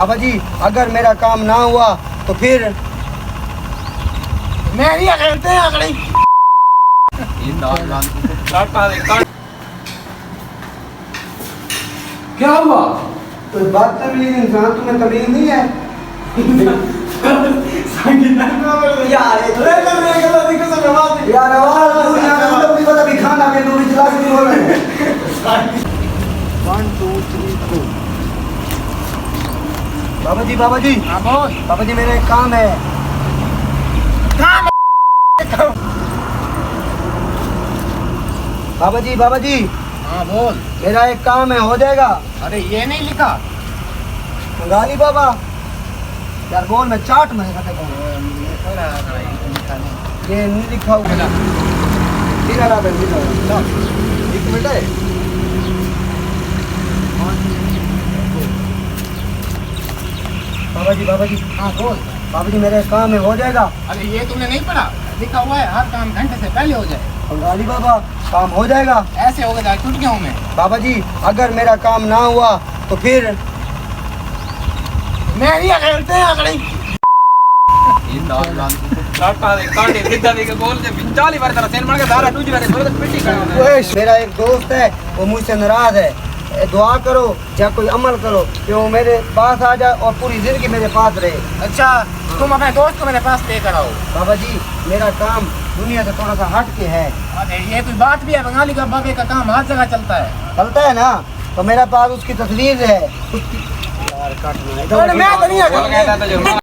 बाबा जी अगर मेरा काम ना हुआ तो फिर मैं नहीं करते हैं अगले क्या हुआ? कोई बात तमीज़ इंसान तुम्हें तमीज़ नहीं है यार आवाज़ भी पता भी खाना में दूरी चला के बोल रहे हैं 1 2 3 4 बाबा जी हाँ बोल। बाबा जी मेरा एक काम है। बाबा जी हाँ बोल। मेरा एक काम है, हो जाएगा? अरे ये नहीं लिखा। गाली बाबा यार बोल, मैं चाट में खाता हूँ। ये नहीं लिखा हुआ एक मिनट है। बाबा जी हाँ बोल। बाबा जी मेरा एक काम है, हो जाएगा? अरे ये तुमने नहीं पढ़ा? लिखा हुआ है हर काम घंटे से पहले हो जाए। बंगाली बाबा काम हो जाएगा? ऐसे हो गया, टूट गया हूँ मैं। बाबा जी अगर मेरा काम ना हुआ तो फिर मैं नहीं करते हैं अगले मेरा एक दोस्त है, वो मुझसे नाराज है। दुआ करो या कोई अमल करो कि वो मेरे पास आ जाए और पूरी जिंदगी मेरे पास रहे। अच्छा तुम अपने दोस्त को मेरे पास लेकर आओ। बाबा जी मेरा काम दुनिया से थोड़ा सा हट के है। अरे ये कोई बात भी है? बंगाली का बाबे का काम हर जगह चलता है। चलता है ना, तो मेरा पास उसकी तस्वीर है। उसकी यार काटना है। मैं तो नहीं